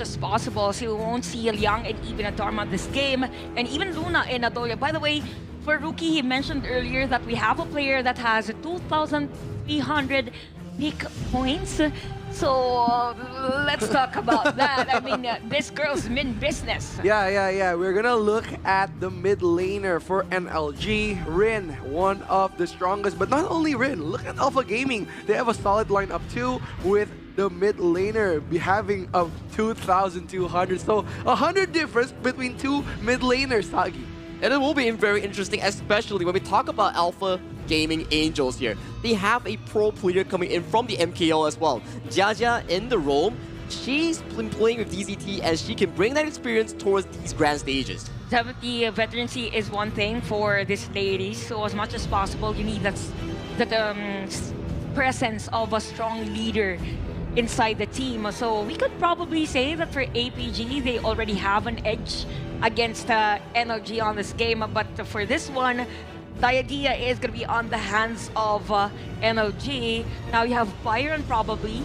as possible, so we won't see Liang and even Adorma this game, and even Luna and Adolia. By the way, for Rookie, he mentioned earlier that we have a player that has 2,300 peak points. So let's talk about that. I mean, this girl's min business. Yeah. We're gonna look at the mid laner for NLG. Rin, one of the strongest, but not only Rin. Look at Alpha Gaming. They have a solid lineup too, with the mid laner be having a 2,200. So 100 difference between two mid laners, Sagi. And it will be very interesting, especially when we talk about Alpha Gaming Angels here. They have a pro player coming in from the MKL as well. Jaja in the role, she's been playing with DZT and she can bring that experience towards these grand stages. 70 veterancy is one thing for this lady, so as much as possible, you need that presence of a strong leader inside the team. So we could probably say that for APG, they already have an edge against NLG on this game. But for this one, the idea is going to be on the hands of NLG. Now you have Byron probably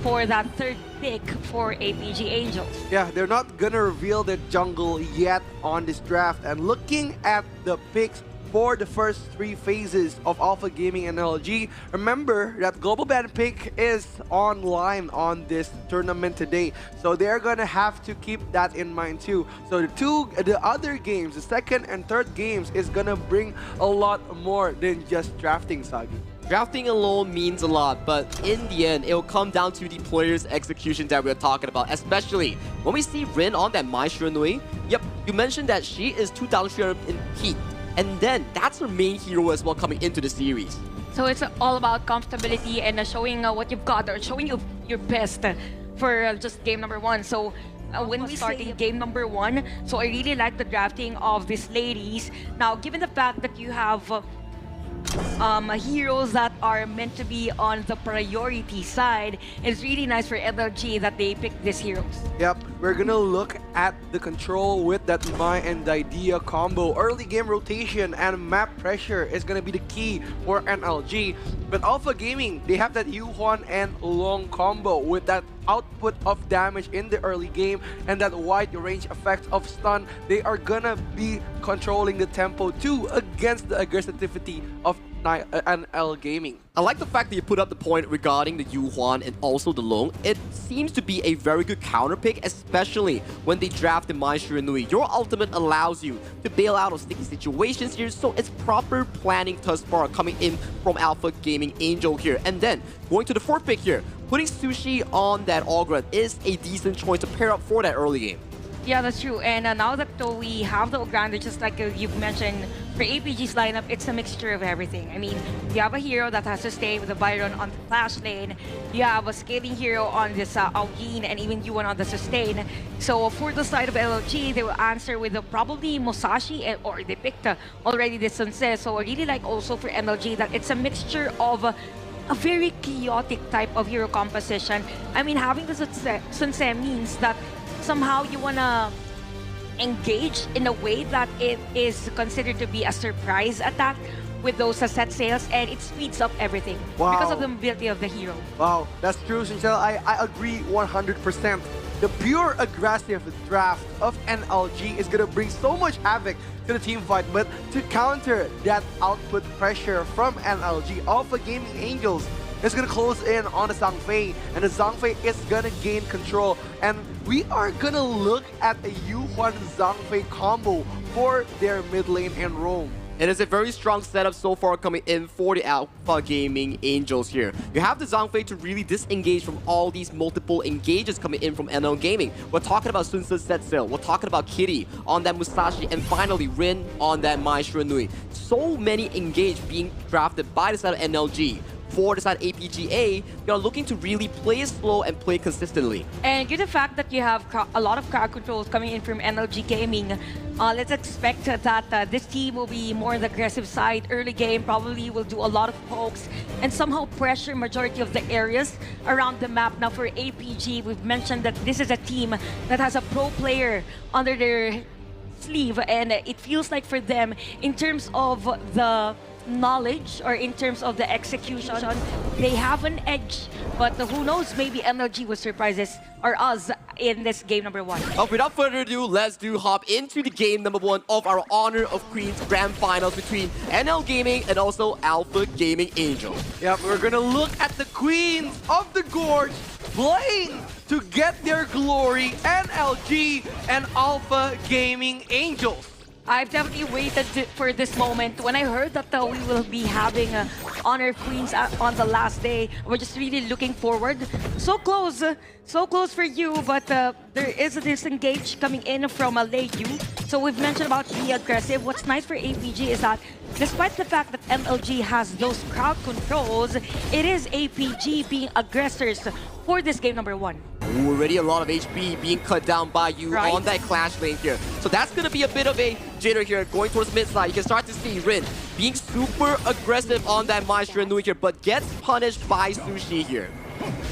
for that third pick for APG Angels. Yeah, they're not gonna reveal their jungle yet on this draft. And looking at the picks for the first three phases of Alpha Gaming and NLG, remember that Global Band pick is online on this tournament today. So they're gonna have to keep that in mind too. So the other games, the second and third games, is gonna bring a lot more than just drafting, Sagi. Drafting alone means a lot, but in the end, it will come down to the player's execution that we're talking about, especially when we see Rin on that Mai Shiranui. Yep, you mentioned that she is 2,300 in peak. And then that's her main hero as well coming into the series. So it's all about comfortability and showing what you've got, or showing you your best for just game number one. So when we started game number one, so I really like the drafting of these ladies. Now, given the fact that you have heroes that are meant to be on the priority side, it's really nice for NLG that they picked these heroes. Yep, we're gonna look at the control with that Mai and Idea combo. Early game rotation and map pressure is gonna be the key for NLG. But Alpha Gaming, they have that Yuhuan and Long combo with that output of damage in the early game and that wide range effect of stun. They are gonna be controlling the tempo too against the aggressivity of NL Gaming. I like the fact that you put up the point regarding the Yuhuan and also the Long. It seems to be a very good counter pick, especially when they draft the Mai Shiranui. Your ultimate allows you to bail out of sticky situations here, so it's proper planning thus far coming in from Alpha Gaming Angel here. And then, going to the fourth pick here, putting Sushi on that Ogre is a decent choice to pair up for that early game. Yeah, that's true. And now that we have the Ogrande, just like you've mentioned, for APG's lineup, it's a mixture of everything. I mean, you have a hero that has to stay with the Byron on the flash lane. You have a scaling hero on this Augin, and even Yuan on the sustain. So for the side of LG, they will answer with probably Musashi, or they picked already the Sunse. So I really like also for NLG that it's a mixture of a very chaotic type of hero composition. I mean, having the Sunse means that somehow you want to engage in a way that it is considered to be a surprise attack with those set sails, and it speeds up everything because of the mobility of the hero. Wow, that's true, Shinchel. I agree 100%. The pure aggressive draft of NLG is going to bring so much havoc to the team fight, but to counter that output pressure from NLG, Alpha Gaming Angels is going to close in on the Zhangfei, and the Zhangfei is going to gain control. And we are going to look at a Yuhuan Zhangfei combo for their mid lane and roam. It is a very strong setup so far coming in for the Alpha Gaming Angels here. You have the Zhangfei to really disengage from all these multiple engages coming in from NL Gaming. We're talking about Sun Tzu's set sail. We're talking about Kitty on that Musashi, and finally Rin on that Mai Shiranui. So many engage being drafted by the side of NLG. For the side APGA, you're looking to really play slow and play consistently. And given the fact that you have a lot of crowd controls coming in from NLG Gaming, let's expect that this team will be more on the aggressive side. Early game probably will do a lot of pokes and somehow pressure majority of the areas around the map. Now for APG, we've mentioned that this is a team that has a pro player under their sleeve, and it feels like for them, in terms of the knowledge or in terms of the execution, they have an edge. But who knows, maybe NLG will surprise us or us in this game number 1. Without further ado, let's hop into the game number 1 of our Honor of Queens Grand Finals between NL Gaming and also Alpha Gaming Angels. Yep, we're gonna look at the queens of the gorge playing to get their glory, NLG and Alpha Gaming Angels. I've definitely waited for this moment. When I heard that we will be having Honor of Queens on the last day, we're just really looking forward. So close for you, but there is a disengage coming in from Malaysia. So we've mentioned about be aggressive. What's nice for APG is that despite the fact that NLG has those crowd controls, it is APG being aggressors for this game number 1. Ooh, already a lot of HP being cut down by you on that clash lane here. So that's going to be a bit of a jitter here going towards mid side. You can start to see Rin being super aggressive on that Maestro Nui here, but gets punished by Sushi here.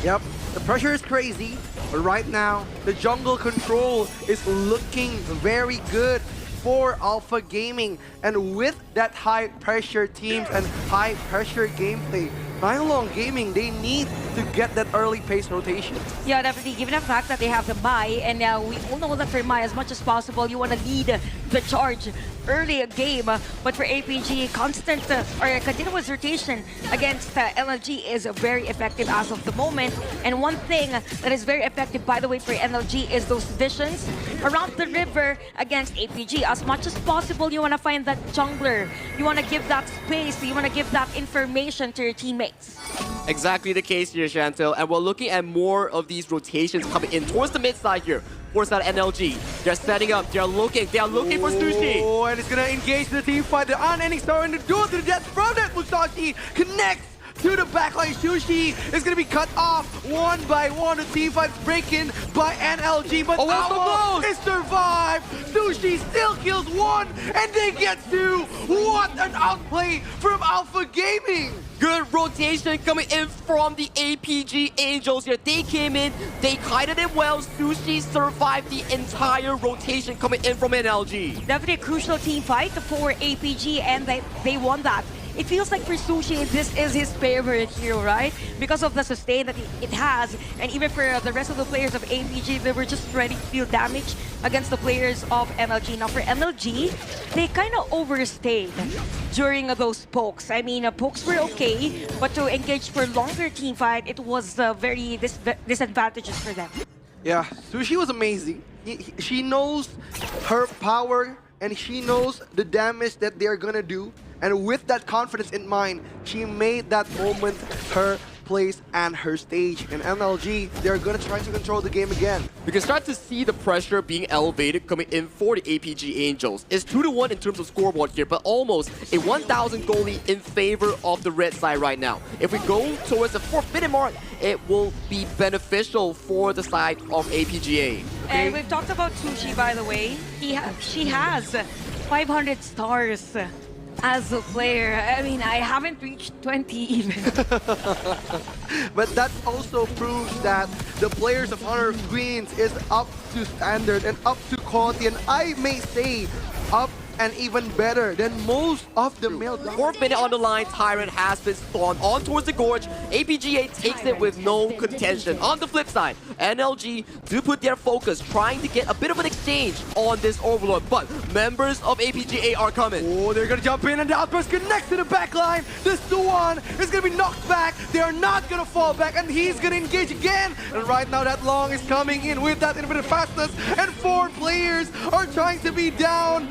Yep, the pressure is crazy, but right now, the jungle control is looking very good for Alpha Gaming. And with that high pressure teams and high pressure gameplay, Nylon Gaming, they need to get that early pace rotation. Yeah, definitely. Given the fact that they have the Mai, and we all know that for Mai, as much as possible, you want to lead the charge early game. But for APG, constant or continuous rotation against NLG is very effective as of the moment. And one thing that is very effective, by the way, for NLG is those visions around the river against APG. As much as possible, you want to find that jungler. You want to give that space. You want to give that information to your teammates. Exactly the case here, Chantel. And we're looking at more of these rotations coming in towards the mid side here. Towards that NLG. They're setting up. They are looking for Sushi. Oh, and it's gonna engage the team fight. The unending star and the duel to the death from that. Musashi connects to the backline. Sushi is gonna be cut off one by one. The team fight's breaking by NLG, but Owl is survived. Sushi still kills one, and they get two. What an outplay from Alpha Gaming! Good rotation coming in from the APG Angels here. They came in, they kited it well. Sushi survived the entire rotation coming in from NLG. Definitely a crucial team fight for APG, and they won that. It feels like for Sushi, this is his favorite hero, right? Because of the sustain that it has, and even for the rest of the players of APG, they were just ready to deal damage against the players of NLG. Now for NLG, they kind of overstayed during those pokes. I mean, pokes were okay, but to engage for longer team fight, it was very disadvantageous for them. Yeah, Sushi was amazing. She knows her power, and she knows the damage that they're gonna do. And with that confidence in mind, she made that moment her place and her stage. In NLG, they're gonna try to control the game again. We can start to see the pressure being elevated coming in for the APG Angels. It's 2-1 in terms of scoreboard here, but almost a 1,000 goalie in favor of the red side right now. If we go towards the 4th-minute mark, it will be beneficial for the side of APGA. Okay. And we've talked about Sushi, by the way. She has 500 stars as a player. I mean, I haven't reached 20 even. But that also proves that the players of Honor of Queens is up to standard and up to quality, and I may say up and even better than most of the male. 4th minute on the line, Tyrant has been spawned on towards the Gorge. APGA takes it with no contention. On the flip side, NLG do put their focus, trying to get a bit of an exchange on this Overlord, but members of APGA are coming. Oh, they're gonna jump in, and the outburst connects to the back line. This one is gonna be knocked back. They are not gonna fall back, and he's gonna engage again. And right now, that Long is coming in with that infinite fastness, and 4 players are trying to be down.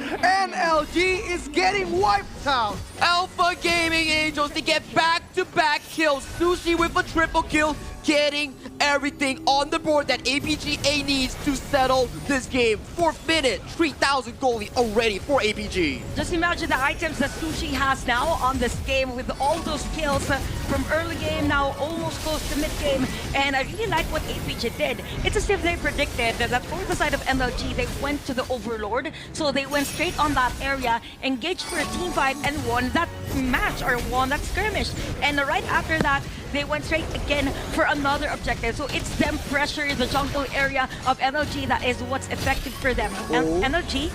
NLG is getting wiped out. Alpha Gaming Angels, they get back-to-back kills. Sushi with a triple kill, getting everything on the board that APGA needs to settle this game. 4th minute, 3,000 goalie already for APG. Just imagine the items that Sushi has now on this game with all those kills from early game, now almost close to mid game. And I really like what APG did. It's as if they predicted that for the side of NLG, they went to the Overlord. So they went straight on that area, engaged for a team fight, and won that match or won that skirmish. And right after that, they went straight again for another objective. So it's them pressure the jungle area of NLG that is what's effective for them. NLG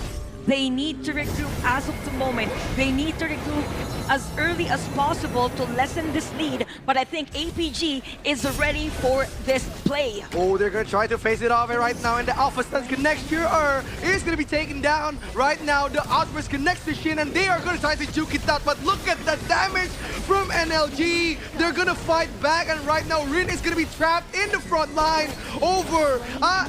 They need to regroup as of the moment. They need to regroup as early as possible to lessen this lead. But I think APG is ready for this play. Oh, they're gonna try to face it off right now, and the Alpha Stance connects here is gonna be taken down right now. The Outburst connects to Shin, and they are gonna try to juke it out. But look at the damage from NLG. They're gonna fight back, and right now Rin is gonna be trapped in the front line. Over.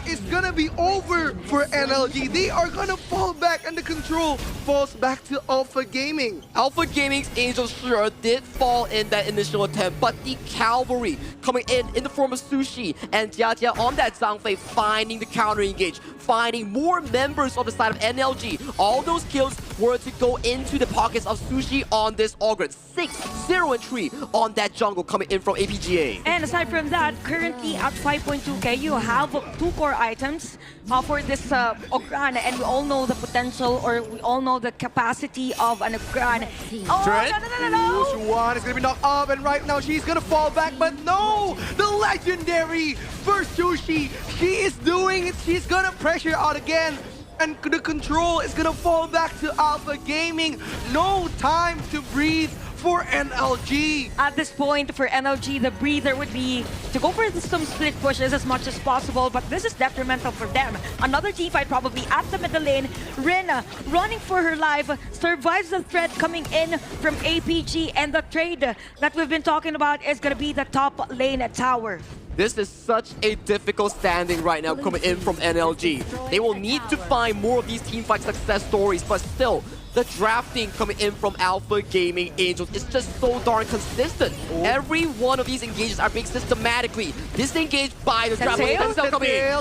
It's gonna be over for NLG. They are gonna fall back, and the control falls back to Alpha Gaming. Alpha Gaming's Angels sure did fall in that initial attempt, but the cavalry coming in the form of Sushi and Jia on that Zhangfei, finding the counter engage, finding more members on the side of NLG. All those kills were to go into the pockets of Sushi on this Ogre. 6-0-3 on that jungle coming in from APGA. And aside from that, currently at 5.2k, you have 2 core items for this Ogran, and we all know the potential, or we all know the capacity of an Ogran. Oh, Trent? no! Shuan is gonna be knocked up, and right now she's gonna fall back, but no! The legendary first Sushi, she is doing it. She's gonna pressure out again, and the control is gonna fall back to Alpha Gaming. No time to breathe for NLG. At this point, for NLG, the breather would be to go for some split pushes as much as possible, but this is detrimental for them. Another team fight probably at the middle lane. Rin, running for her life, survives the threat coming in from APG, and the trade that we've been talking about is going to be the top lane tower. This is such a difficult standing right now coming in from NLG. They will need to find more of these teamfight success stories, but still, the drafting coming in from Alpha Gaming Angels is just so darn consistent. Every one of these engages are being systematically disengaged by the draft. Sensei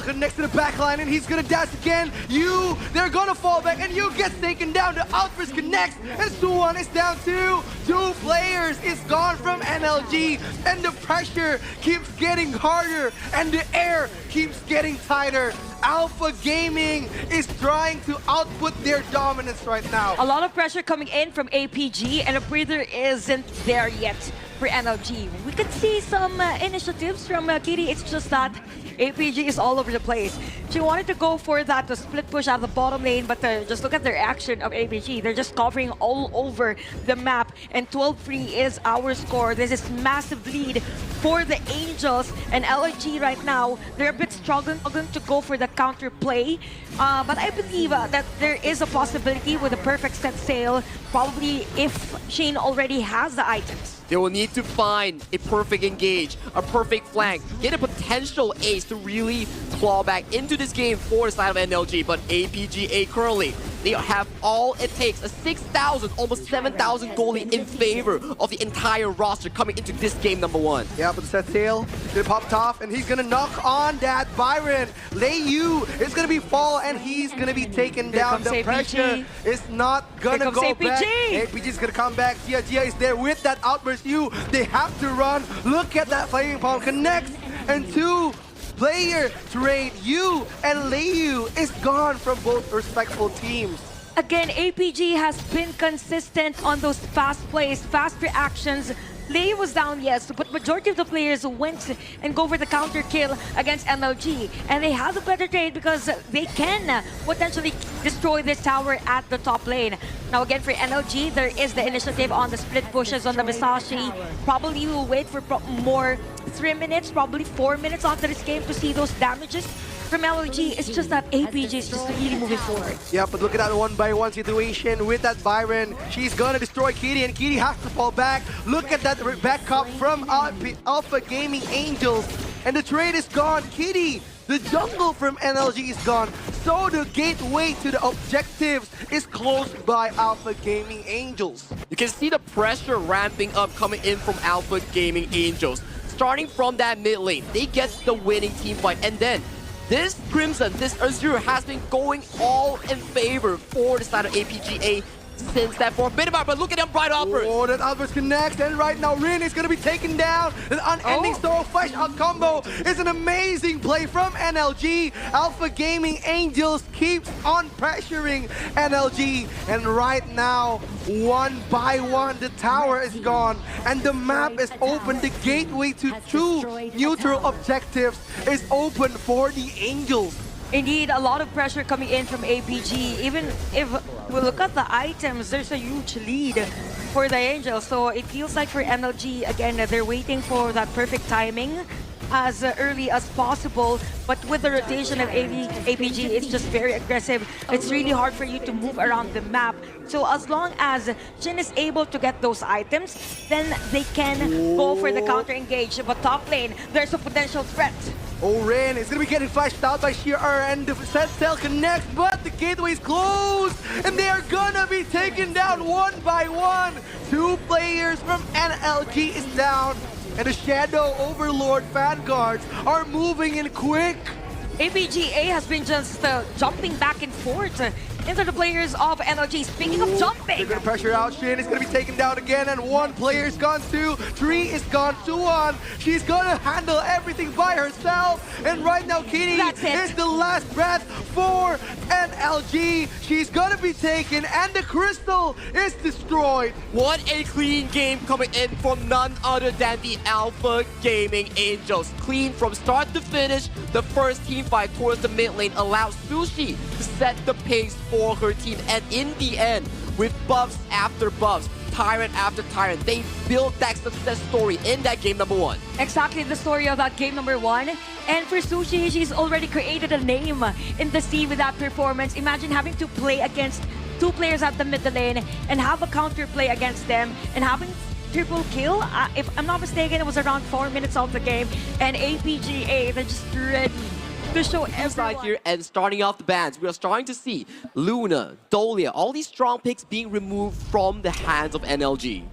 connects to the backline, and he's gonna dash again. They're gonna fall back, and you gets taken down. The Outburst connects, and Suwon is down too. 2 players is gone from NLG, and the pressure keeps getting harder, and the air keeps getting tighter. Alpha Gaming is trying to output their dominance right now. A lot of pressure coming in from APG, and a breather isn't there yet for NLG. We could see some initiatives from Kitty. It's just that APG is all over the place. She wanted to go for that to split push out of the bottom lane, but just look at their action of APG. They're just covering all over the map, and 12-3 is our score. This is massive lead for the Angels, and LG right now, they're a bit struggling to go for the counter play, but I believe that there is a possibility with a perfect set sail, probably if Shane already has the items. They will need to find a perfect engage, a perfect flank, get a potential ace to really claw back into this game for the side of NLG. But APGA currently, they have all it takes, a 6,000, almost 7,000 goal lead in favor of the entire roster coming into this game number 1. Yeah, but the set sail, gonna pop off, and he's gonna knock on that Byron. Lei Yu is gonna be fall, and he's gonna be taken down. The pressure is not gonna go APG. back. APG is gonna come back. Jia is there with that Outburst Yu. They have to run. Look at that Flaming Palm connects, and 2-player trade. Yu and Lei Yu is gone from both respectful teams. Again, APG has been consistent on those fast plays, fast reactions. Lei was down, yes, but majority of the players went and go for the counter kill against NLG. And they have a better trade because they can potentially destroy this tower at the top lane. Now again, for NLG, there is the initiative on the split pushes on the Misashi. Probably will wait for more 3 minutes, probably 4 minutes after this game to see those damages from LG. It's just that APG is just really moving forward. Yeah, but look at that 1-by-1 situation with that Byron. She's gonna destroy Kitty, and Kitty has to fall back. Look at that backup from Alpha Gaming Angels. And the trade is gone. Kitty, the jungle from NLG is gone. So the gateway to the objectives is closed by Alpha Gaming Angels. You can see the pressure ramping up coming in from Alpha Gaming Angels. Starting from that mid lane, they get the winning team fight, and then this Crimson, this Azure has been going all in favor for the side of APGA since that forbidden bar, but look at them bright offers. Oh, that Alvarez connects, and right now Rin is going to be taken down. The unending Storm flash out combo is an amazing play from NLG. Alpha Gaming Angels keeps on pressuring NLG, and right now, 1-by-1, the tower is gone, and the map is open. The gateway to 2 neutral objectives is open for the Angels. Indeed, a lot of pressure coming in from APG. Even if we look at the items, there's a huge lead for the Angels. So it feels like for NLG, again, they're waiting for that perfect timing as early as possible. But with the rotation of APG, it's just very aggressive. It's really hard for you to move around the map. So as long as Shin is able to get those items, then they can go for the counter engage. But top lane, there's a potential threat. Oren is going to be getting flashed out by Sheer and the set cell connects, but the gateway is closed, and they are going to be taken down one by one. 2 players from NLG is down, and the Shadow Overlord Vanguards are moving in quick. APGA has been just jumping back and forth into the players of NLG. Speaking of jumping, They're going to pressure out. Shin is going to be taken down again, and 1 player is gone, 2. 3 is gone, 2-1. She's going to handle everything by herself. And right now, Kitty is the last breath for NLG. She's going to be taken, and the crystal is destroyed. What a clean game coming in from none other than the Alpha Gaming Angels. Clean from start to finish. The first team fight towards the mid lane allows Sushi to set the pace for her team. And in the end, with buffs after buffs, Tyrant after Tyrant, they built that success story in that game number 1. Exactly the story of that game number 1. And for Sushi, she's already created a name in the scene with that performance. Imagine having to play against 2 players at the mid lane and have a counter play against them and having triple kill. If I'm not mistaken, it was around 4 minutes of the game. And APGA, they're just ready to show everyone. Here and starting off the bans, we are starting to see Luna, Dolia, all these strong picks being removed from the hands of NLG.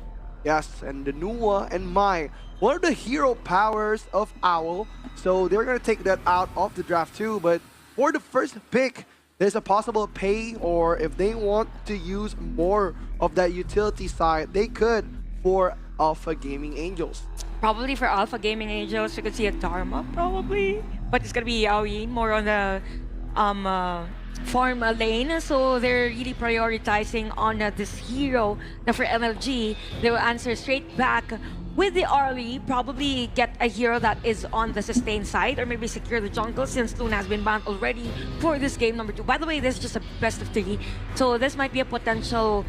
Yes, and the Nuwa and Mai, one of the hero powers of Owl. So they're going to take that out of the draft too. But for the first pick, there's a possible pay, or if they want to use more of that utility side, they could for Alpha Gaming Angels. Probably for Alpha Gaming Angels, you could see a Dharma, probably. But it's gonna be Yaoyin more on the farm lane. So they're really prioritizing on this hero. Now for NLG, they will answer straight back with the Arlie, probably get a hero that is on the sustain side, or maybe secure the jungle since Luna has been banned already for this game number 2. By the way, this is just a best of 3. So this might be a potential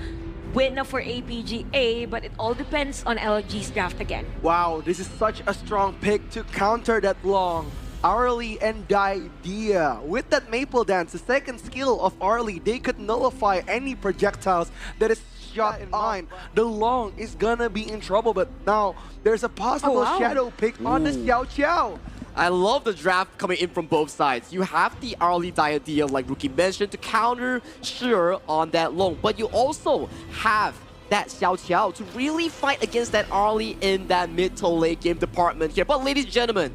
win for APGA, but it all depends on LG's draft again. Wow, this is such a strong pick to counter that long. Arlie and Idea. With that Maple Dance, the second skill of Arlie, they could nullify any projectiles that is shot in line. The long is gonna be in trouble, but now there's a possible shadow pick on the Xiao Xiao. I love the draft coming in from both sides. You have the Arlie Diadea, like Rookie mentioned, to counter Sure on that long, but you also have that Xiao Xiao to really fight against that Arlie in that mid to late game department here. But ladies and gentlemen,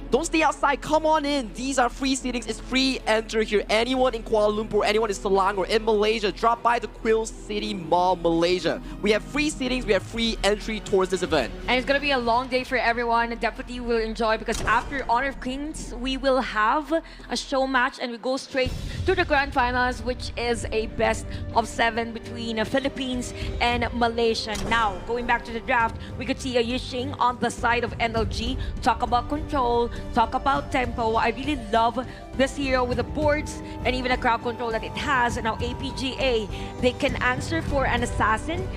don't stay outside, come on in. These are free seatings, it's free enter here. Anyone in Kuala Lumpur, anyone in Selangor, in Malaysia, drop by the Quill City Mall, Malaysia. We have free seatings, we have free entry towards this event. And it's gonna be a long day for everyone. Definitely will enjoy, because after Honor of Kings, we will have a show match and we go straight to the grand finals, which is a best of 7 between the Philippines and Malaysia. Now, going back to the draft, we could see a Yixing on the side of NLG. Talk about control, talk about tempo. I really love this hero with the boards and even the crowd control that it has. And now APGA, they can answer for an assassin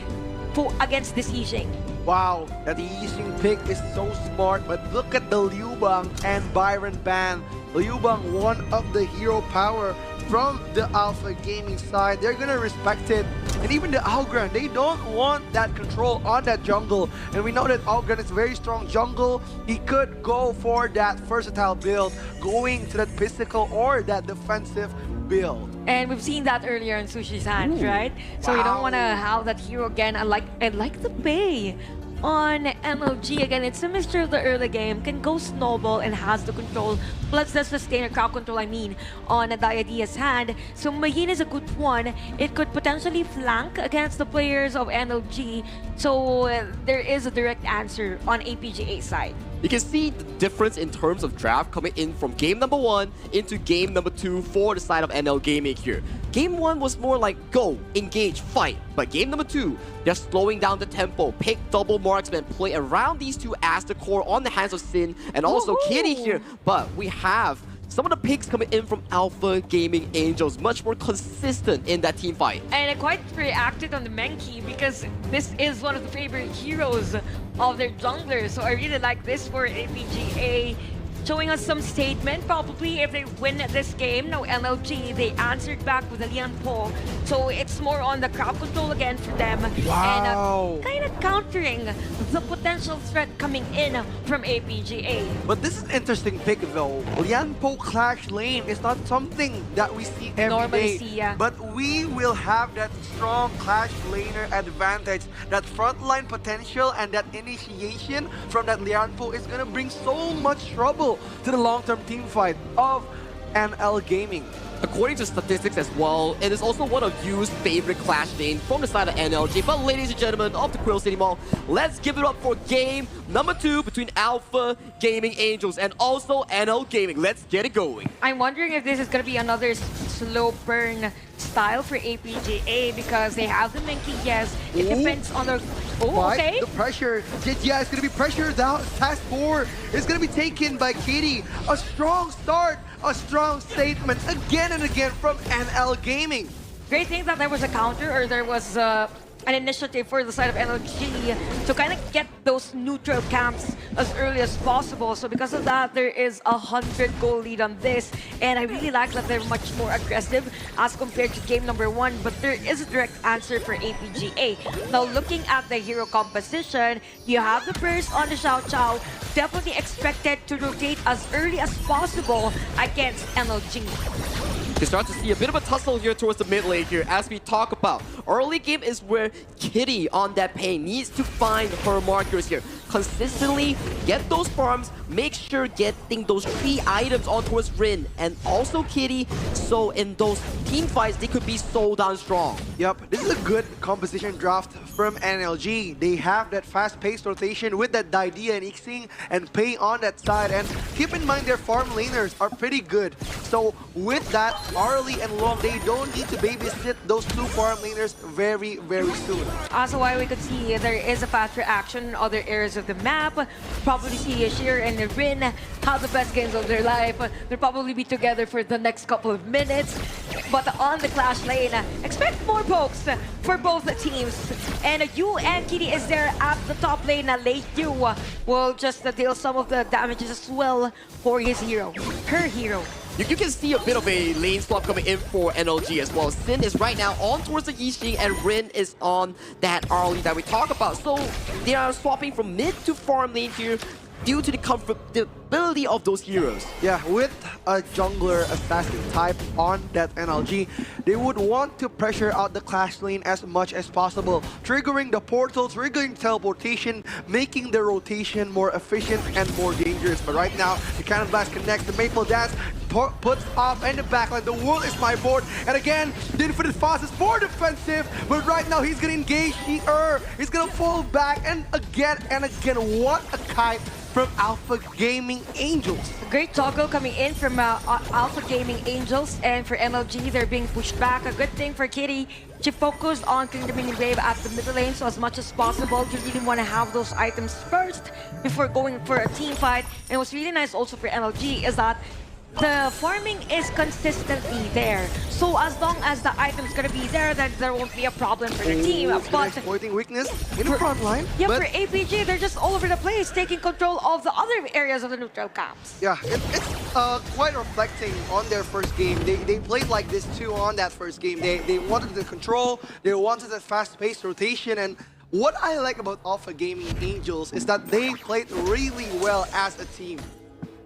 against this Yixing. Wow, that Yixing pick is so smart, but look at the Liu Bang and Byron ban. Liu Bang, one of the hero power from the Alpha Gaming side. They're gonna respect it. And even the Algren, they don't want that control on that jungle. And we know that Algren is very strong jungle. He could go for that versatile build, going to that physical or that defensive build. And we've seen that earlier in Sushi's hand, right? So you don't want to have that hero again. I like the pay on NLG again. It's a mixture of the early game, can go snowball and has the control, plus the sustainer crowd control, on Diadea's hand. So Mayin is a good one. It could potentially flank against the players of NLG. So there is a direct answer on APGA side. You can see the difference in terms of draft coming in from game number 1 into game number 2 for the side of NL Gaming here. Game 1 was more like go, engage, fight. But game number 2, they're slowing down the tempo, pick double marksman, play around these two as the core on the hands of Sin and also Kitty here. But we have some of the picks coming in from Alpha Gaming Angels, much more consistent in that team fight. And I quite reacted on the Menki because this is one of the favorite heroes of their junglers. So I really like this for APGA. Showing us some statement, probably, if they win this game. Now, NLG, they answered back with a Lian Po. So it's more on the crowd control again for them. Wow. And kind of countering the potential threat coming in from APGA. But this is an interesting pick though. Lianpo Clash Lane is not something that we see every Normally day. see, yeah. But we will have that strong Clash Laner advantage. That frontline potential and that initiation from that Lianpo is gonna bring so much trouble to the long-term team fight of NL Gaming. According to statistics as well, it is also one of Yu's favorite clash lane from the side of NLG. But ladies and gentlemen of the Quill City Mall, let's give it up for game number 2 between Alpha Gaming Angels and also NL Gaming. Let's get it going. I'm wondering if this is going to be another slow burn style for APGA because they have the Menki, yes. It Ooh. depends on their... Oh, But okay. the pressure, yeah, it's going to be pressured out. Task 4 is going to be taken by Kitty. A strong start, a strong statement again and again from NL Gaming. Great thing that there was a counter or there was an initiative for the side of NLG to kind of get those neutral camps as early as possible. So because of that, there is a 100-goal lead on this. And I really like that they're much more aggressive as compared to game number 1. But there is a direct answer for APGA. Now, looking at the hero composition, you have the burst on the Xiao Chao. Definitely expected to rotate as early as possible against NLG. You start to see a bit of a tussle here towards the mid lane here as we talk about. Early game is where Kitty on that pain needs to find her markers here. Consistently get those farms, make sure getting those 3 items on towards Rin and also Kitty, so in those team fights they could be so damn strong. Yep, this is a good composition draft from NLG. They have that fast-paced rotation with that Didea and Ixing and Pei on that side. And keep in mind their farm laners are pretty good. So with that, early and long, they don't need to babysit those 2 farm laners very, very soon. Also, why we could see there is a fast reaction in other areas of the map. Probably see Sheer and Rin have the best games of their life. They'll probably be together for the next couple of minutes. But on the Clash lane, expect more pokes for both teams. And Yu and Kitty is there at the top lane. Late Yu will just deal some of the damages as well for his hero, her hero. You can see a bit of a lane swap coming in for NLG as well. Sin is right now on towards the Yixing and Rin is on that early that we talk about. So they are swapping from mid to farm lane here due to the comfortability of those heroes. Yeah, with a jungler assassin type on that NLG, they would want to pressure out the Clash lane as much as possible, triggering the portal, triggering teleportation, making the rotation more efficient and more dangerous. But right now, the Cannon Blast connects, the Maple Dance puts off in the backline. The world is my board. And again, the Infinite Fast is more defensive, but right now he's gonna engage here. He's gonna fall back and again, what a kite from Alpha Gaming Angels. Great toggle coming in from Alpha Gaming Angels, and for NLG, they're being pushed back. A good thing for Kitty. She focused on clearing the mini wave at the middle lane, so as much as possible, you really want to have those items first before going for a team fight. And what's really nice also for NLG is that the farming is consistently there. So as long as the item's gonna be there, then there won't be a problem for the team. But exploiting weakness in the front line. yeah, but for APG, they're just all over the place, taking control of the other areas of the neutral camps. yeah, it's quite reflecting on their first game. They played like this too on that first game. They wanted the control, they wanted that fast-paced rotation, and what I like about Alpha Gaming Angels is that they played really well as a team.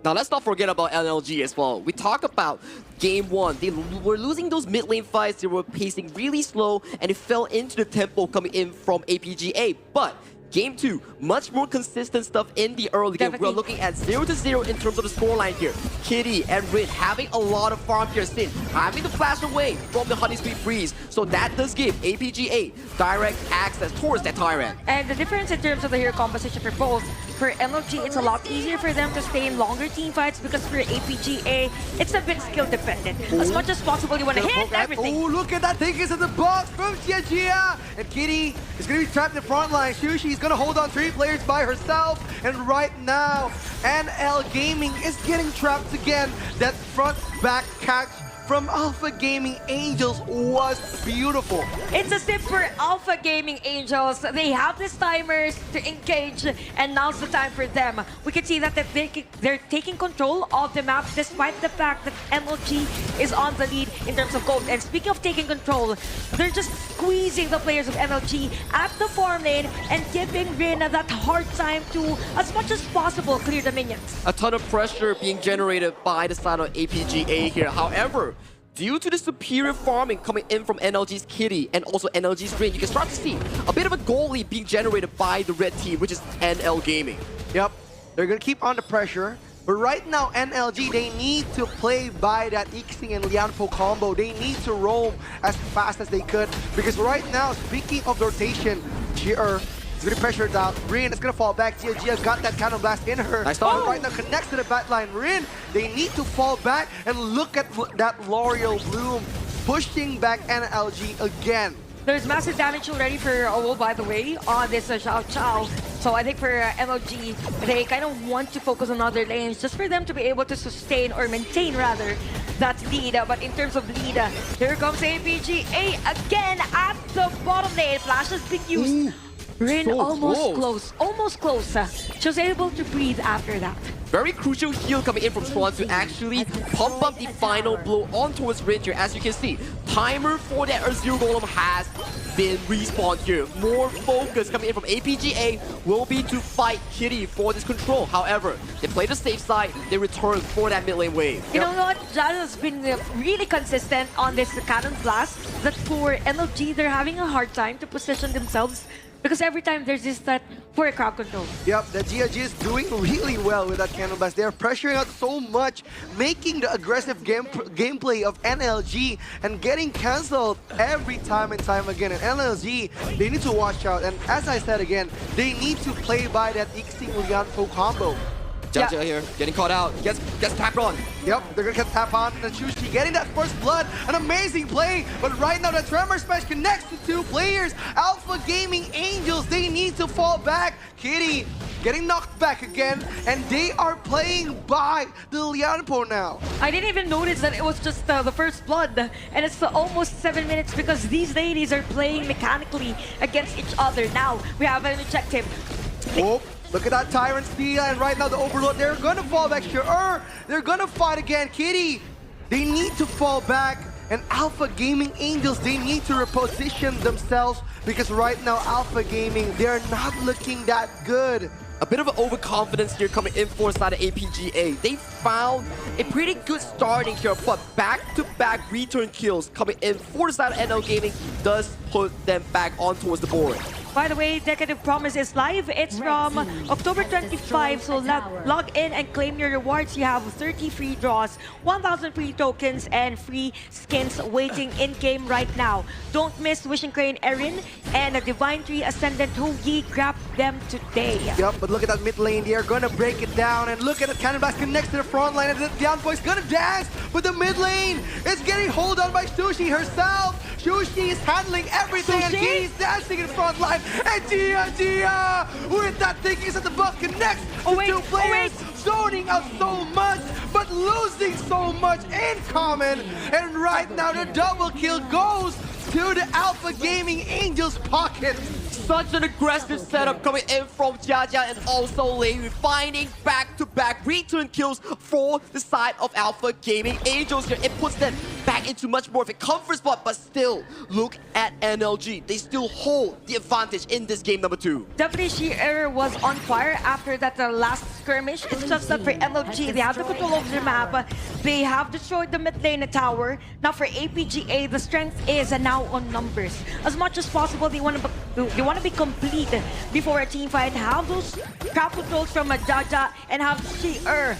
Now let's not forget about NLG as well. We talk about game 1. They were losing those mid lane fights. They were pacing really slow and it fell into the tempo coming in from APGA. But game 2, much more consistent stuff in the early game. Definitely. We're looking at 0-0 in terms of the scoreline here. Kitty and Rin having a lot of farm here. Sin having to flash away from the Honey Sweet Breeze. So that does give APGA direct access towards that Tyrant. And the difference in terms of the hero composition for both, for NLG, it's a lot easier for them to stay in longer team fights because for APGA, it's a bit skill dependent. As much as possible, you want to hit everything. Oh, look at that. Think it's in the box from Gia. And Kitty is going to be trapped in the front line. Sushi is going to hold on 3 players by herself. And right now, NL Gaming is getting trapped again. That front back catch from Alpha Gaming Angels was beautiful. It's a sip for Alpha Gaming Angels. They have these timers to engage, and now's the time for them. We can see that they're taking control of the map despite the fact that NLG is on the lead in terms of gold. And speaking of taking control, they're just squeezing the players of NLG at the farm lane and giving Rin that hard time to, as much as possible, clear the minions. A ton of pressure being generated by the side of APGA here. However, due to the superior farming coming in from NLG's Kitty and also NLG's Rin, you can start to see a bit of a goal lead being generated by the red team, which is NL Gaming. Yep, they're going to keep on the pressure. But right now, NLG, they need to play by that Ixing and Lianpo combo. They need to roam as fast as they could. Because right now, speaking of rotation, Jier is going to pressure it out. Rin is going to fall back. Gia got that cannon blast in her. Nice start. Right now connects to the back line. Rin, they need to fall back. And look at that L'Oreal Bloom pushing back NLG again. There's massive damage already for OWO, by the way, on this Xiao Chao. So I think for MLG, they kind of want to focus on other lanes just for them to be able to sustain or maintain, rather, that lead. But in terms of lead, here comes APGA again at the bottom lane. Flash has been used. Rin so almost close. She was able to breathe after that. Very crucial heal coming in from Swan to actually pump up the final blow on towards Rin here. As you can see, timer for that Azure Golem has been respawned here. More focus coming in from APGA will be to fight Kitty for this control. However, they play the safe side, they return for that mid lane wave. You know what? Jazz has been really consistent on this cannon blast. That for NLG, they're having a hard time to position themselves because every time there's this that for crowd control. Yep, the GIG is doing really well with that cannon blast. They're pressuring out so much, making the aggressive gameplay of NLG and getting cancelled every time and time again. And NLG, they need to watch out. And as I said again, they need to play by that Ixing Lianpo combo. Jaja here, getting caught out, gets tapped on. Yep, they're gonna get tap on and Chushi getting that first blood. An amazing play, but right now the Tremor Smash connects to 2 players. Alpha Gaming Angels, they need to fall back. Kitty getting knocked back again, and they are playing by the Lianpo now. I didn't even notice that it was just the first blood, and it's almost 7 minutes because these ladies are playing mechanically against each other. Now we have an objective. Oh. Look at that Tyrant speed, and right now the Overlord, they're gonna fall back. Sure, they're gonna fight again. Kitty, they need to fall back. And Alpha Gaming Angels, they need to reposition themselves because right now Alpha Gaming, they're not looking that good. A bit of an overconfidence here coming in for side of APGA. They found a pretty good starting here, but back-to-back return kills coming in for the side of NL Gaming does put them back on towards the board. By the way, Decadent Promise is live. It's from October 25, so log in and claim your rewards. You have 30 free draws, 1,000 free tokens, and free skins waiting in-game right now. Don't miss Wishing Crane Erin and a Divine Tree Ascendant Hoagie. Grab them today. Yep, but look at that mid lane. They are gonna break it down, and look at the cannon blast connects to the front line, and the Lianpo is gonna dance, but the mid lane is getting hold on by Sushi herself. Sushi is handling everything, and Kitty's dancing in the front line. And Gia with that thinking at the buff connects to 2 players, zoning out so much, but losing so much in common. And right now the double kill goes to the Alpha Gaming Angels pocket. Such an aggressive setup coming in from Jaja and also Lei, finding back-to-back return kills for the side of Alpha Gaming Angels here. It puts them back into much more of a comfort spot, but still, look at NLG. They still hold the advantage in this game number 2. Definitely Sheer was on fire after that last skirmish. It's just that for NLG, they have the control of the map. They have destroyed the mid lane tower. Now for APGA, the strength is now on numbers. As much as possible, they want to be complete before a team fight. Have those crowd controls from Jaja and have Sheer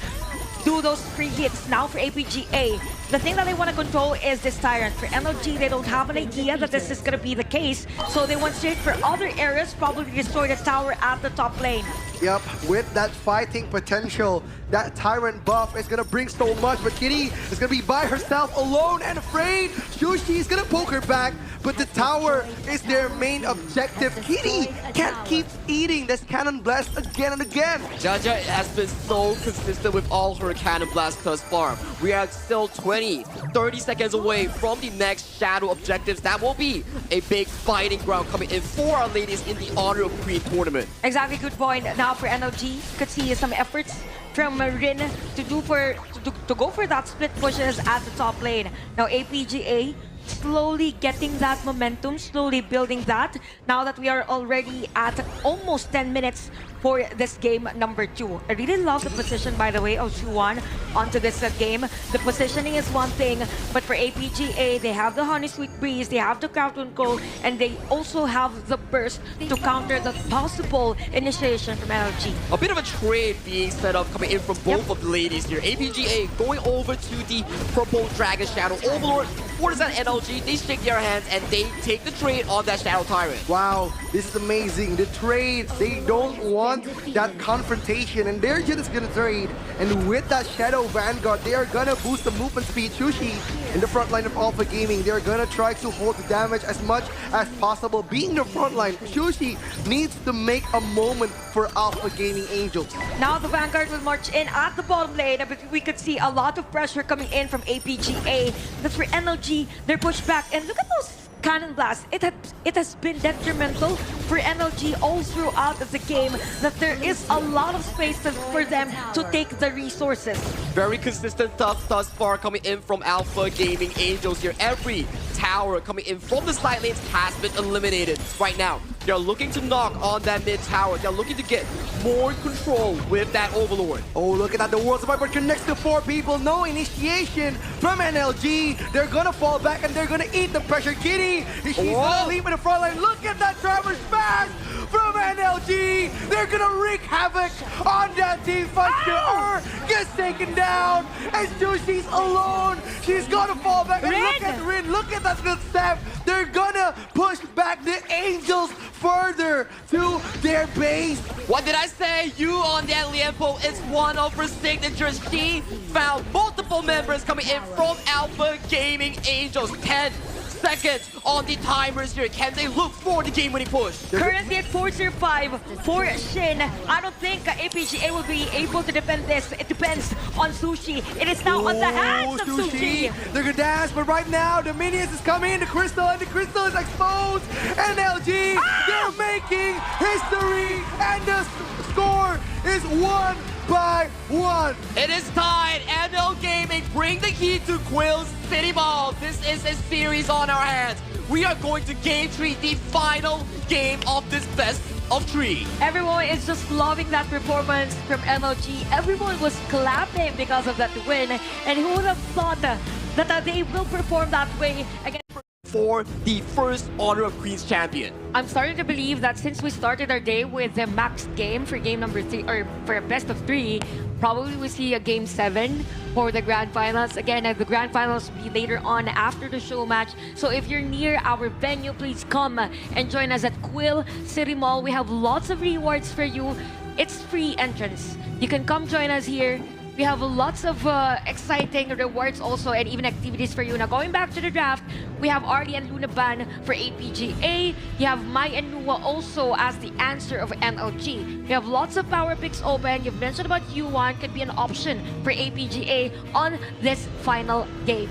do those free hits. Now for APGA, the thing that they want to control is this Tyrant. For NLG, they don't have an idea that this is going to be the case, so they went straight for other areas, probably destroy the tower at the top lane. Yep, with that fighting potential, that Tyrant buff is gonna bring so much, but Kitty is gonna be by herself, alone and afraid. Sushi is gonna poke her back, but the tower is their main objective. Kitty can't keep eating this Cannon Blast again and again. Jaja has been so consistent with all her Cannon Blasts thus far. We are still 20, 30 seconds away from the next Shadow objectives. That will be a big fighting ground coming in for our ladies in the Honor of Queen tournament. Exactly, good point. Now for NLG, could see some efforts from Rin to go for that split pushes at the top lane. Now APGA slowly getting that momentum, slowly building that. Now that we are already at almost 10 minutes for this game number 2. I really love the position, by the way, of Shuan onto this game. The positioning is one thing, but for APGA, they have the Honey Sweet Breeze, they have the crowd control, and they also have the burst to counter the possible initiation from NLG. A bit of a trade being set up coming in from both of the ladies here. APGA going over to the Purple Dragon Shadow Overlord. What is that NLG? They shake their hands and they take the trade on that Shadow Tyrant. Wow, this is amazing. The trade, they don't want that confrontation, and they're just gonna trade. And with that Shadow Vanguard, they are gonna boost the movement speed. Sushi in the front line of Alpha Gaming, they're gonna try to hold the damage as much as possible. Being the front line, Sushi needs to make a moment for Alpha Gaming Angels. Now the Vanguard will march in at the bottom lane, but we could see a lot of pressure coming in from APGA. But for NLG, they're pushed back, and look at those Cannon Blast. It has been detrimental for NLG all throughout the game, that there is a lot of space for them to take the resources. Very consistent stuff thus far coming in from Alpha Gaming Angels here. Every tower coming in from the side lanes has been eliminated right now. They're looking to knock on that mid tower. They're looking to get more control with that Overlord. Oh, look at that. The World's Viper connects to 4 people. No initiation from NLG. They're gonna fall back and they're gonna eat the pressure. Kitty, she's gonna leave in the front line. Look at that Traverse Smash from NLG. They're gonna wreak havoc on that team fight. Her gets taken down, and Sushi's alone. She's gonna fall back. And look at Rin. Look at that good step. They're gonna push back the Angels further to their base. What did I say? You on that Lianpo is one of her signatures. She found multiple members coming in from Alpha Gaming Angels. 10 seconds on the timers here. Can they look for the game-winning push? Currently at 4-5 for Shin. I don't think APGA will be able to defend this. It depends on Sushi. It is now on the hands of Sushi. They're gonna dance, but right now the minions is coming in, the crystal, and the crystal is exposed. NLG, they're making history, and the score is 1-1. It is tied. NL Gaming bring the heat to Quill's City Mall. This is a series on our hands. We are going to game 3, the final game of this best of 3. Everyone is just loving that performance from NLG. Everyone was clapping because of that win. And who would have thought that they will perform that way again? For the first Honor of Queens champion. I'm starting to believe that since we started our day with the max game for game number 3, or for a best of 3, probably we see a game 7 for the grand finals. Again, the grand finals will be later on after the show match. So if you're near our venue, please come and join us at Quill City Mall. We have lots of rewards for you. It's free entrance. You can come join us here. We have lots of exciting rewards also, and even activities for you. Now, going back to the draft, we have Arlie and Luna Ban for APGA. You have Mai and Nua also as the answer of NLG. We have lots of power picks open. You've mentioned about U1 could be an option for APGA on this final game.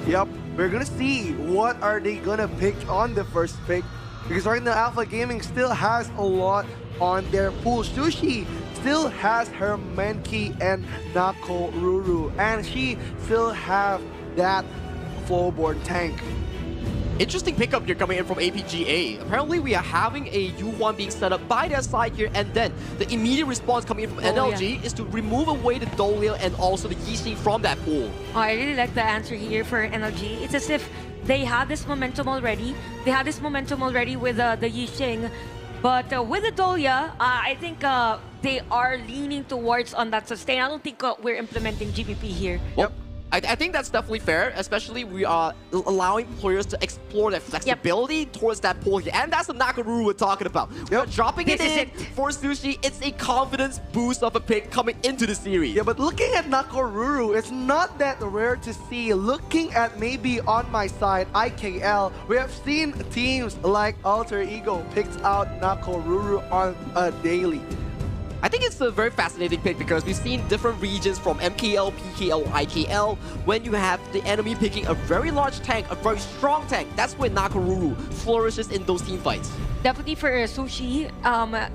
Yep, we're gonna see what are they gonna pick on the first pick, because right now Alpha Gaming still has a lot on their pool. Sushi still has her Menki and Nako Ruru, and she still have that Flowborn tank. Interesting pickup here coming in from APGA. Apparently we are having a U1 being set up by their side here, and then the immediate response coming in from NLG is to remove away the Dolio and also the Yixing from that pool. Oh, I really like the answer here for NLG. It's as if they had this momentum already. They had this momentum already with the Yixing. But with the Dolia, I think they are leaning towards on that sustain. I don't think we're implementing GBP here. Well, I think that's definitely fair, especially we are allowing players to explore their flexibility towards that pull here. And that's the Nakaruru we're talking about. We're dropping it in for Sushi. It's a confidence boost of a pick coming into the series. Yeah, but looking at Nakoruru, it's not that rare to see. Looking at maybe on my side, IKL, we have seen teams like Alter Ego picked out Nakoruru on a daily. I think it's a very fascinating pick because we've seen different regions from MKL, PKL, IKL. When you have the enemy picking a very large tank, a very strong tank, that's where Nakoruru flourishes in those team fights. Definitely for Sushi,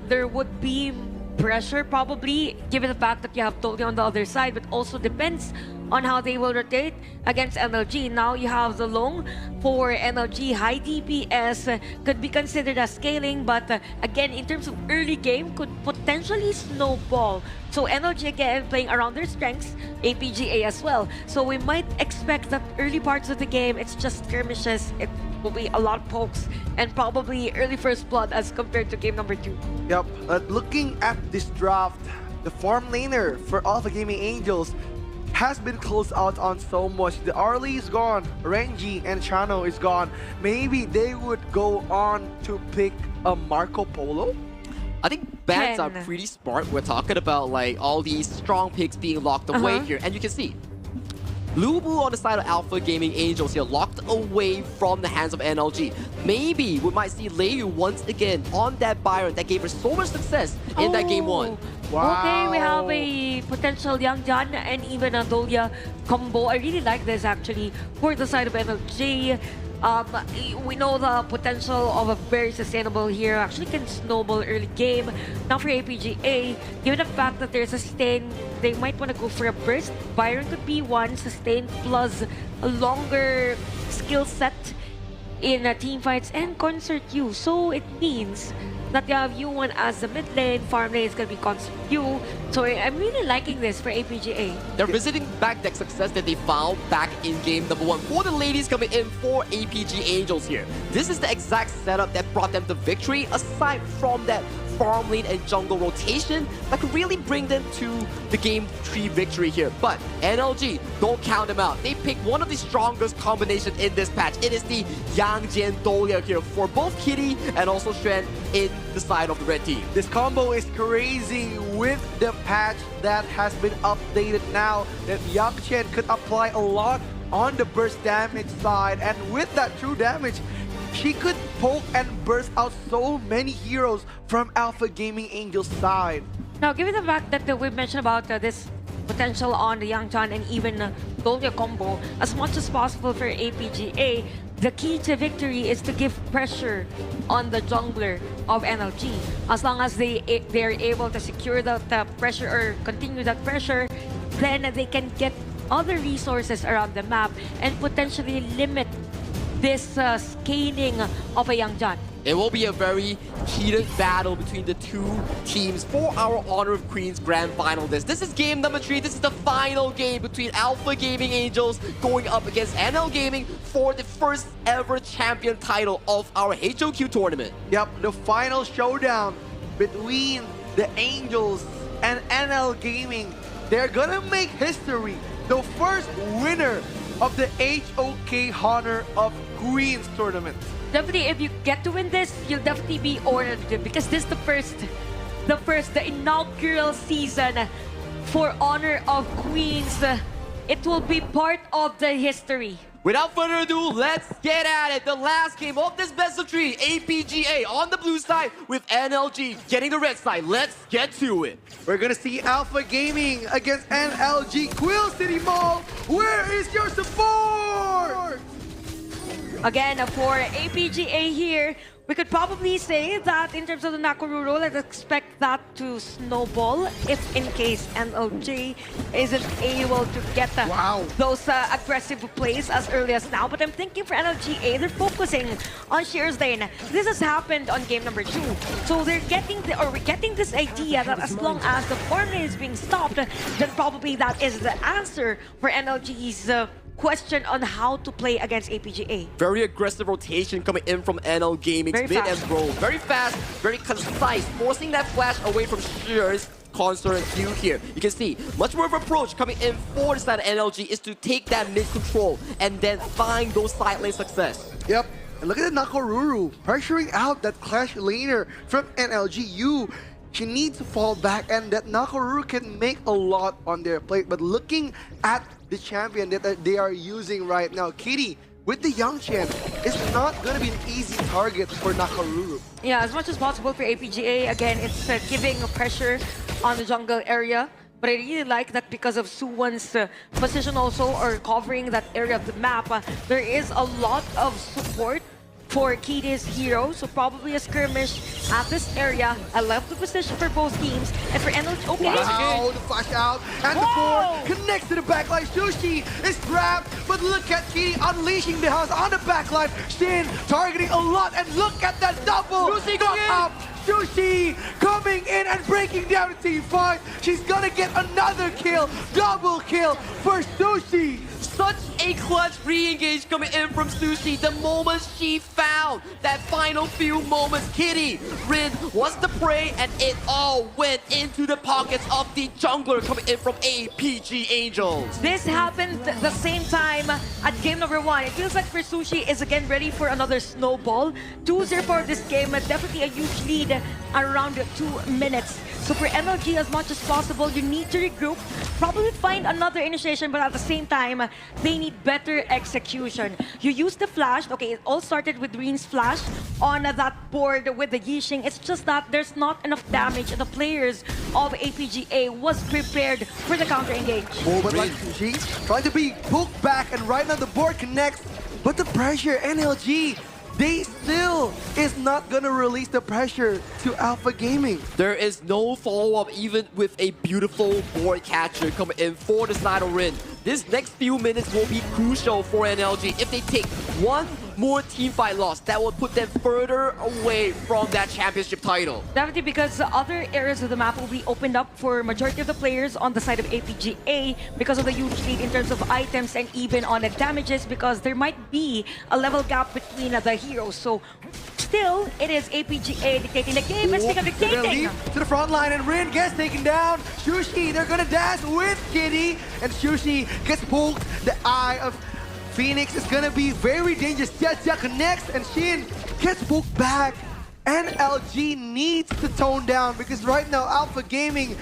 there would be pressure probably, given the fact that you have Tolly on the other side, but also depends on how they will rotate against NLG. Now you have the Long for NLG. High DPS could be considered as scaling, but again, in terms of early game, could potentially snowball. So NLG again playing around their strengths, APGA as well. So we might expect that early parts of the game, it's just skirmishes. It will be a lot of pokes and probably early first blood as compared to game number 2. Yep, looking at this draft, the farm laner for Alpha Gaming Angels has been closed out on so much. The Arlie is gone, Renji and Chano is gone. Maybe they would go on to pick a Marco Polo? I think bans are pretty smart. We're talking about like all these strong picks being locked away here. And you can see Lubu on the side of Alpha Gaming Angels here, locked away from the hands of NLG. Maybe we might see Lei once again on that Byron that gave her so much success in that game 1. Wow. Okay, we have a potential Young John and even a Dolia combo. I really like this actually for the side of NLG. We know the potential of a very sustainable hero actually can snowball early game. Now for APGA, given the fact that there's a sustain, they might want to go for a burst. Byron could be one, sustain plus a longer skill set in team fights and Concert U. So it means that you have U1 as the mid lane, farm lane is going to be Concert U. So I'm really liking this for APGA. They're visiting back that success that they found back in game number 1. For the ladies coming in for APG Angels here. This is the exact setup that brought them the victory, aside from that farm lane and jungle rotation that could really bring them to the game 3 victory here. But NLG, don't count them out. They picked one of the strongest combinations in this patch. It is the Yang Jian Dolia here for both Kitty and also Shen in the side of the red team. This combo is crazy with the patch that has been updated now, that Yang Chen could apply a lot on the burst damage side, and with that true damage, she could poke and burst out so many heroes from Alpha Gaming Angels side. Now, given the fact that we've mentioned about this potential on the Yang Chan and even Dolia combo, as much as possible for APGA, the key to victory is to give pressure on the jungler of NLG. As long as they're able to secure the pressure or continue that pressure, then they can get other resources around the map and potentially limit this scaling of a Young John. It will be a very heated battle between the two teams for our Honor of Queens Grand Final. This is game number 3. This is the final game between Alpha Gaming Angels going up against NL Gaming for the first ever champion title of our HOQ tournament. Yep, the final showdown between the Angels and NL Gaming. They're gonna make history. The first winner of the HOK Honor of Queens tournament. Definitely, if you get to win this, you'll definitely be honored because this is the inaugural season for Honor of Queens. It will be part of the history. Without further ado, let's get at it. The last game of this best of 3, APGA on the blue side with NLG getting the red side. Let's get to it. We're gonna see Alpha Gaming against NLG Quill City Mall. Where is your support? Again, for APGA here, we could probably say that in terms of the Nakoruru, let's expect that to snowball if in case NLG isn't able to get those aggressive plays as early as now. But I'm thinking for NLGA, they're focusing on Shear's lane. This has happened on game number 2. So they're getting we're getting this idea that as long as the farm lane is being stopped, then probably that is the answer for NLG's question on how to play against APGA. Very aggressive rotation coming in from NL Gaming's mid and roll. Very fast, very concise, forcing that flash away from Shears. concerned view here. You can see much more of an approach coming in for the side of NLG is to take that mid control and then find those side lane success. Yep. And look at the Nakoruru pressuring out that Clash laner from NLG. She needs to fall back, and that Nakoruru can make a lot on their plate. But looking at the champion that they are using right now, Kitty, with the Young Chen, is not going to be an easy target for Nakoruru. Yeah, as much as possible for APGA. Again, it's giving pressure on the jungle area. But I really like that because of Suwon's position also, or covering that area of the map, there is a lot of support for Kitty's hero. So probably a skirmish at this area. I love the position for both teams. And for NLG, okay. Wow, the flash out, and the Whoa! board connects to the backline. Sushi is trapped, but look at Kitty unleashing the house on the backline. Shin targeting a lot, and look at that double Sushi knock going in. up. Sushi coming in and breaking down the team fight. She's gonna get another kill, double kill for Sushi. Such a clutch re-engage coming in from Sushi. The moment she found that final few moments, Kitty, Rin was the prey, and it all went into the pockets of the jungler coming in from APG Angels. This happened the same time at game number 1. It feels like for Sushi is again ready for another snowball. 2-0 for this game, definitely a huge lead around 2 minutes. So for NLG, as much as possible, you need to regroup, probably find another initiation, but at the same time, they need better execution. You use the flash. Okay, it all started with Rin's flash on that board with the Yixing. It's just that there's not enough damage, and the players of APGA was prepared for the counter engage. Oh, but like Sushi trying to be poked back, and right now the board connects, but the pressure, NLG, they still is not gonna release the pressure to Alpha Gaming. There is no follow-up even with a beautiful board catcher coming in for the side of Rin. This next few minutes will be crucial for NLG. If they take one more teamfight loss, that will put them further away from that championship title. Definitely, because the other areas of the map will be opened up for majority of the players on the side of APGA because of the huge lead in terms of items and even on the damages, because there might be a level gap between the heroes. So still, it is APGA dictating the game. Let's take a They're gonna dictating. leap to the front line, and Rin gets taken down. Sushi, they're gonna dash with Kitty, and Sushi gets poked. The eye of Phoenix is gonna be very dangerous. Jia connects, and Shin gets poked back. NLG needs to tone down because right now Alpha Gaming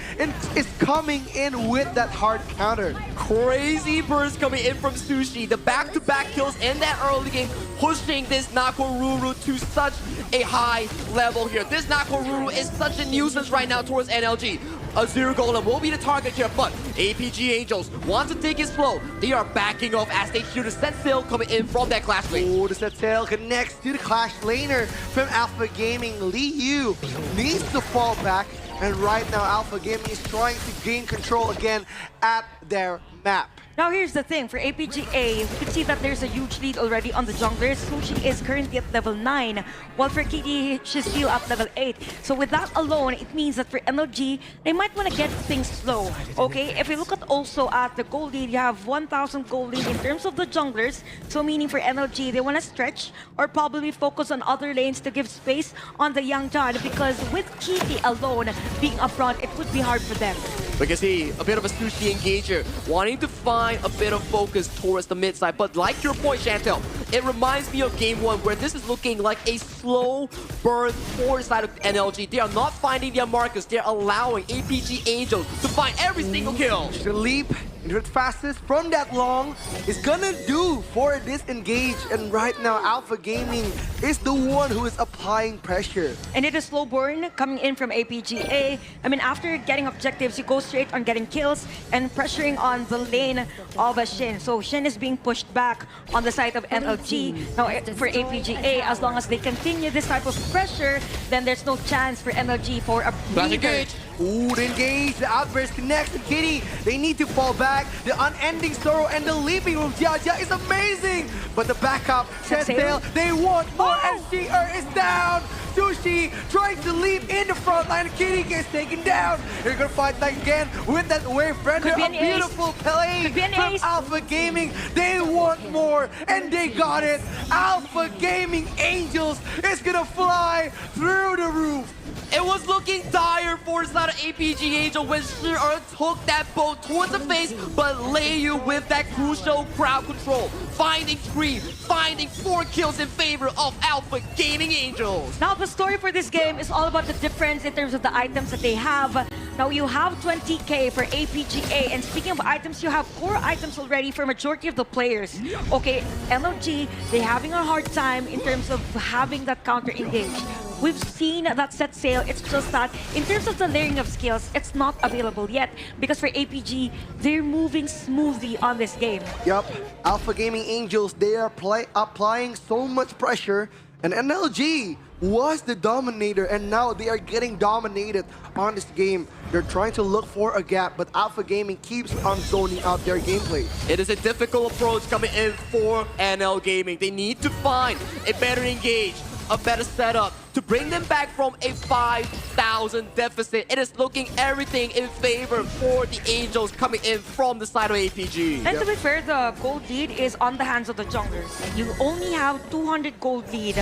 is coming in with that hard counter. Crazy burst coming in from Sushi. The back-to-back kills in that early game, pushing this Nakoruru to such a high level here. This Nakoruru is such a nuisance right now towards NLG. A Zero Golem will be the target here, but APG Angels want to take it slow. They are backing off as they hear the set sail coming in from that Clash lane. Oh, the set sail connects to the Clash laner from Alpha Gaming. Lee Yu needs to fall back, and right now Alpha Gaming is trying to gain control again at their map. Now here's the thing, for APGA, we can see that there's a huge lead already on the junglers. Sushi is currently at level 9, while for Kitty, she's still at level 8. So with that alone, it means that for NLG, they might want to get things slow. Okay, if we look at also at the gold lead, you have 1,000 gold lead in terms of the junglers. So meaning for NLG, they want to stretch or probably focus on other lanes to give space on the Young John, because with Kitty alone being up front, it would be hard for them. We can see a bit of a Sushi engager, wanting to find a bit of focus towards the mid side. But like your point, Chantel, it reminds me of game 1 where this is looking like a slow burn for the side of NLG. They are not finding their markers. They're allowing APG Angels to find every single kill. The leap into its fastest from that long is gonna do for this engage, and right now Alpha Gaming is the one who is applying pressure. And it is slow burn coming in from APGA. I mean, after getting objectives, you go straight on getting kills and pressuring on the lane of Shin. So Shin is being pushed back on the side of NLG. Now, for APGA, as long as they continue this type of pressure, then there's no chance for NLG for a breather. Engage. Ooh, the engage, the outburst connects to Kitty. They need to fall back. The unending sorrow and the leaping from Jia is amazing. But the backup, set sail, they want more, and Sheer is down. Sushi trying to leap in the front line. Kitty gets taken down. They're gonna fight back again with that wave render. Could be A an ace. beautiful play Could be an from ace. Alpha Gaming. They want more, and they got it. Alpha Gaming Angels is gonna fly through the roof. It was looking dire for the side of APG Angel when Shi took that boat towards the face, but Leyu with that crucial crowd control, finding 3, finding 4 kills in favor of Alpha Gaming Angels. Now the story for this game is all about the difference in terms of the items that they have. Now you have 20k for APGA, and speaking of items, you have core items already for majority of the players. Okay, NLG, they're having a hard time in terms of having that counter engage. We've seen that set sail, it's just that in terms of the layering of skills, it's not available yet because for APG, they're moving smoothly on this game. Yup, Alpha Gaming Angels, they are applying so much pressure, and NLG was the dominator, and now they are getting dominated on this game. They're trying to look for a gap, but Alpha Gaming keeps on zoning out their gameplay. It is a difficult approach coming in for NL Gaming. They need to find a better engage, a better setup to bring them back from a 5,000 deficit. It is looking everything in favor for the Angels coming in from the side of APG. And to be fair, the gold lead is on the hands of the junglers. You only have 200 gold lead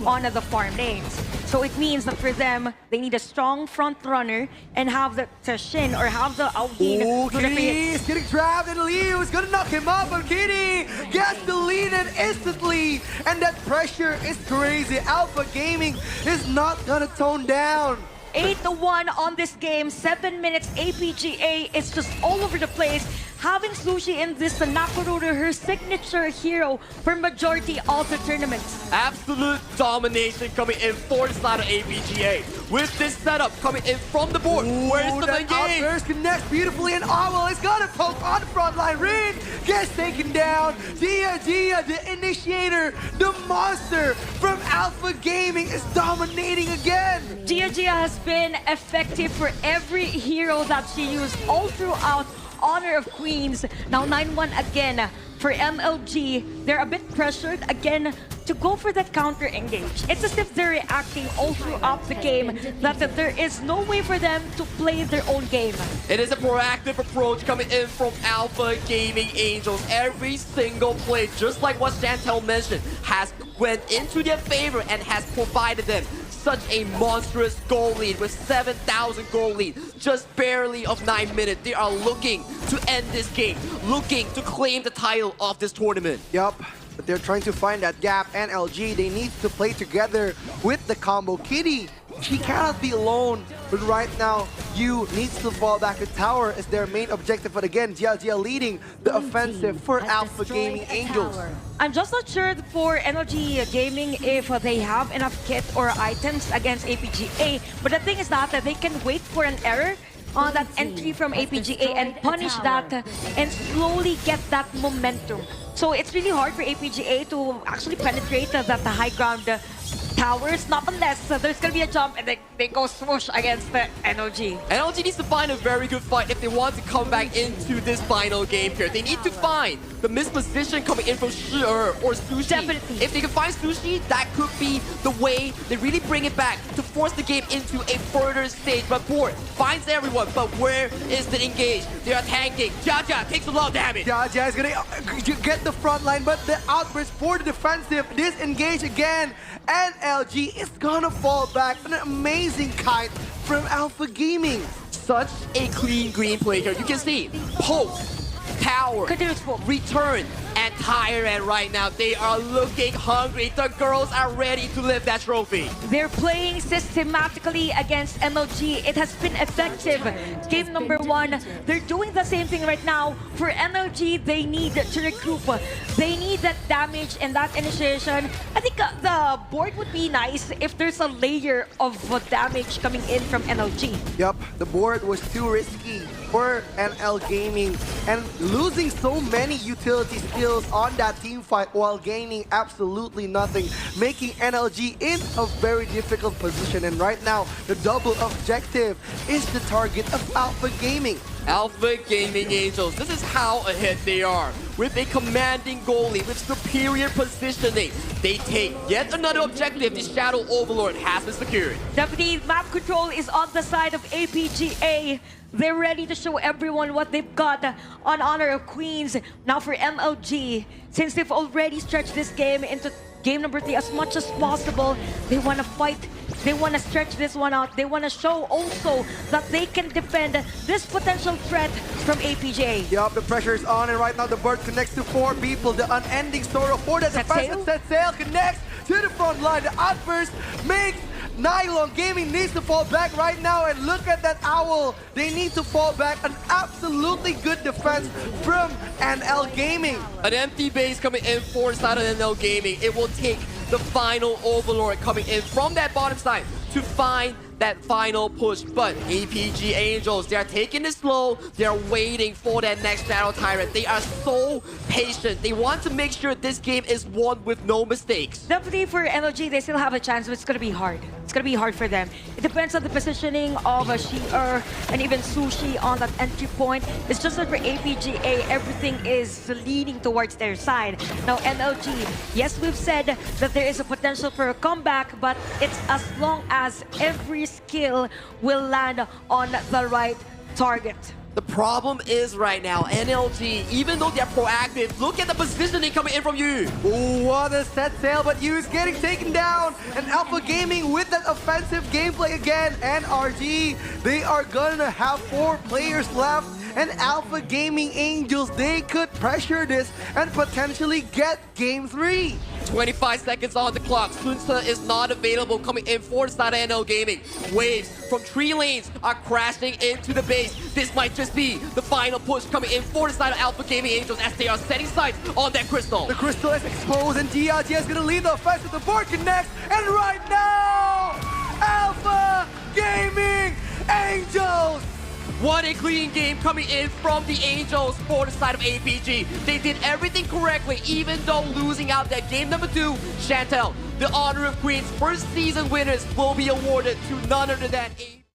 on the farm lanes. So it means that for them, they need a strong front runner and have the Shin or have the Audin. Oh, Kitty is getting trapped, and Liu is gonna knock him up, but Kitty gets deleted instantly, and that pressure is crazy. Alpha Gaming is not gonna tone down. 8-1 on this game, 7 minutes. APGA is just all over the place. Having Sushi in this Nakoruru, her signature hero for majority of the tournaments. Absolute domination coming in for the side of APGA. With this setup coming in from the board. Where's the that engage? outburst connects beautifully, and Owl is gonna poke on the front line. Reed gets taken down. Dia, the initiator, the monster from Alpha Gaming is dominating again. Gia has been effective for every hero that she used all throughout Honor of Queens. Now 9-1 again for MLG. They're a bit pressured again to go for that counter engage. It's as if they're reacting all throughout the game, that there is no way for them to play their own game. It is a proactive approach coming in from Alpha Gaming Angels. Every single play, just like what Chantel mentioned, has went into their favor and has provided them such a monstrous goal lead with 7,000 goal lead, just barely of 9 minutes. They are looking to end this game, looking to claim the title of this tournament. Yup, but they're trying to find that gap. NLG, they need to play together with the combo. Kitty, she cannot be alone, but right now, you needs to fall back to tower as their main objective. But again, Gia leading the offensive for Alpha Gaming Angels. I'm just not sure for NLG Gaming if they have enough kit or items against APGA, but the thing is that they can wait for an error on that entry from APGA and punish that and slowly get that momentum. So it's really hard for APGA to actually penetrate the high ground towers, not unless there's gonna be a jump and they go swoosh against the NLG. NLG needs to find a very good fight if they want to come back into this final game here. They need to find the misposition coming in from Shi or Sushi. Definitely. If they can find Sushi, that could be the way they really bring it back to force the game into a further stage. But Board finds everyone, but where is the engage? They are tanking. Jaja takes a lot of damage. Gia is gonna get the front line, but the outburst for the defensive, disengage again. NLG is gonna fall back. An amazing kite from Alpha Gaming. Such a clean green play here. You can see poke, tower, Continuous poke. return, and Tyrant right now. They are looking hungry. The girls are ready to lift that trophy. They're playing systematically against MLG. It has been effective. Game number 1. They're doing the same thing right now. For MLG, they need to regroup. They need that damage and that initiation. I think the board would be nice if there's a layer of damage coming in from NLG. Yup, the board was too risky for NL Gaming, and losing so many utility skills on that team fight while gaining absolutely nothing, making NLG in a very difficult position. And right now, the double objective is the target of Alpha Gaming. Alpha Gaming Angels, this is how ahead they are. With a commanding goalie, with superior positioning, they take yet another objective. The Shadow Overlord has been secured. Definitely, map control is on the side of APGA. They're ready to show everyone what they've got on honor of Queens. Now for MLG, since they've already stretched this game into game number 3 as much as possible, they want to fight. They want to stretch this one out. They want to show also that they can defend this potential threat from APGA. Yup, the pressure is on, and right now the bird connects to 4 people. The unending sorrow for the Set defense. sail? Set sail connects to the front line. The outburst makes Nylon Gaming needs to fall back right now, and look at that owl. They need to fall back. An absolutely good defense from NL Gaming. An empty base coming in for the side of NL Gaming. It will take the final Overlord coming in from that bottom side to find that final push. But APG Angels, they are taking it slow. They are waiting for that next Battle Tyrant. They are so patient. They want to make sure this game is won with no mistakes. Definitely for NLG, they still have a chance, but it's going to be hard. It's going to be hard for them. It depends on the positioning of Shi'er and even Sushi on that entry point. It's just that for APGA, everything is leaning towards their side. Now, NLG, yes, we've said that there is a potential for a comeback, but it's as long as every skill will land on the right target. The problem is right now, NLG, even though they're proactive, look at the positioning coming in from you. Ooh, what a set sail, but you is getting taken down. And Alpha Gaming with that offensive gameplay again. NRG, they are gonna have 4 players left. And Alpha Gaming Angels, they could pressure this and potentially get game 3. 25 seconds on the clock. Sunsa is not available coming in for the side of NL Gaming. Waves from 3 lanes are crashing into the base. This might just be the final push coming in for the side of Alpha Gaming Angels as they are setting sights on that crystal. The crystal is exposed, and DRG is gonna lead the offense with the board connects. And right now, Alpha Gaming Angels! What a clean game coming in from the Angels for the side of APG. They did everything correctly, even though losing out that game number 2. Chantel, the Honor of Queens first season winners will be awarded to none other than